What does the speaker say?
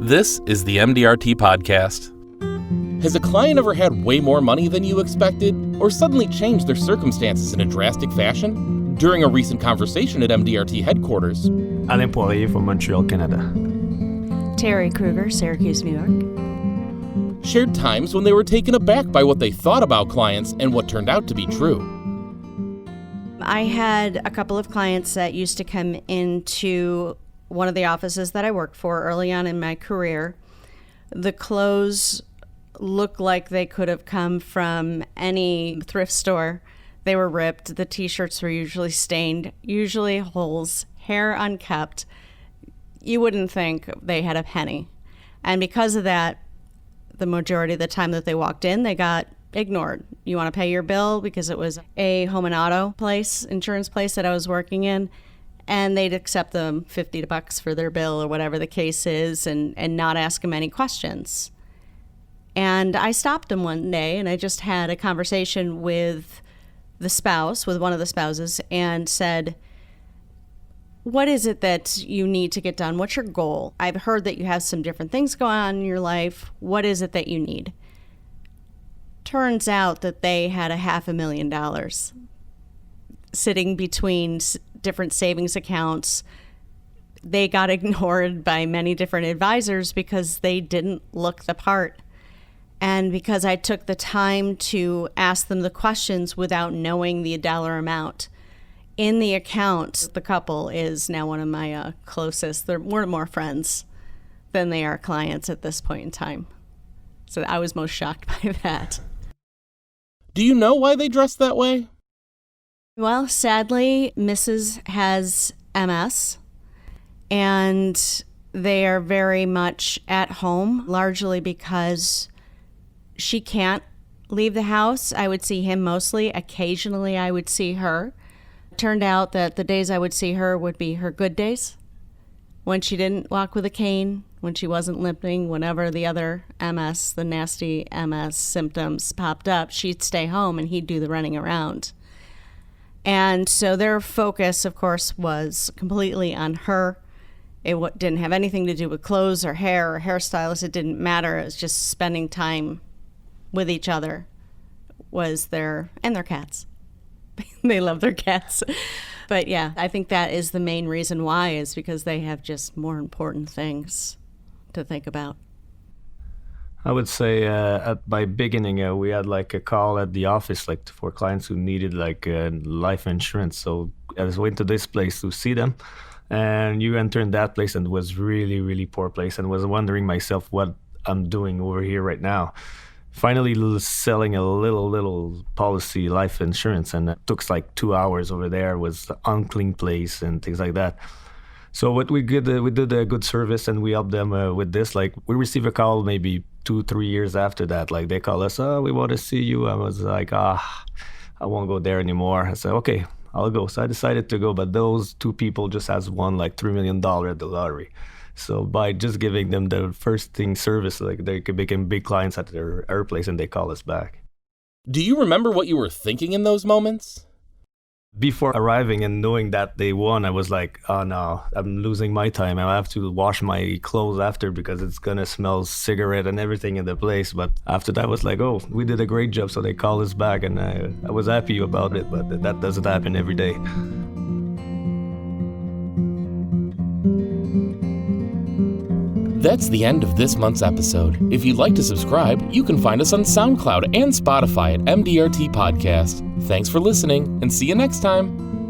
This is the MDRT podcast. Has a client ever had way more money than you expected, or suddenly changed their circumstances in a drastic fashion? During a recent conversation at MDRT headquarters, Alain Poirier from Montreal, Canada. Terri Krueger, Syracuse, New York. shared times when they were taken aback by what they thought about clients and what turned out to be true. I had a couple of clients that used to come into one of the offices that I worked for early on in my career. The clothes looked like they could have come from any thrift store. They were ripped. The t-shirts were usually stained, usually holes, hair unkept. You wouldn't think they had a penny. And because of that, the majority of the time that they walked in, they got ignored. You want to pay your bill? Because it was a home and auto place, insurance place that I was working in, and they'd accept them $50 for their bill or whatever the case is and not ask them any questions. And I stopped them one day and I just had a conversation with the spouse, with one of the spouses, and said, what is it that you need to get done? What's your goal? I've heard that you have some different things going on in your life. What is it that you need? Turns out that they had $500,000 sitting between different savings accounts. They got ignored by many different advisors because they didn't look the part. And because I took the time to ask them the questions without knowing the dollar amount. In the account, the couple is now one of my closest. We're more friends than they are clients at this point in time. So I was most shocked by that. Do you know why they dressed that way? Well, sadly, Mrs. has MS, and they are very much at home, largely because she can't leave the house. I would see him mostly. Occasionally, I would see her. It turned out that the days I would see her would be her good days, when she didn't walk with a cane, when she wasn't limping, whenever the other MS, the nasty MS symptoms popped up, she'd stay home and he'd do the running around. And so their focus, of course, was completely on her. It didn't have anything to do with clothes or hair or hairstylists. It didn't matter. It was just spending time with each other and their cats. They love their cats. But yeah, I think that is the main reason why, is because they have just more important things to think about. I would say at my beginning, we had like a call at the office like for clients who needed like life insurance. So I went to this place to see them, and you enter in that place and it was really, really poor place, and was wondering myself what I'm doing over here right now. Finally selling a little policy life insurance, and it took like 2 hours over there. It was an unclean place and things like that. So what we did a good service, and we helped them with this. Like we received a call maybe 2-3 years after that. Like they call us, we want to see you. I was like, I won't go there anymore. I said, okay, I'll go. So I decided to go, but those two people just has won like $3 million at the lottery. So by just giving them the first thing service, like they could become big clients at their place, and they call us back. Do you remember what you were thinking in those moments? Before arriving and knowing that they won, I was like, oh no, I'm losing my time. I have to wash my clothes after because it's going to smell cigarette and everything in the place. But after that, I was like, oh, we did a great job. So they called us back, and I was happy about it, but that doesn't happen every day. That's the end of this month's episode. If you'd like to subscribe, you can find us on SoundCloud and Spotify at MDRT Podcast. Thanks for listening, and see you next time.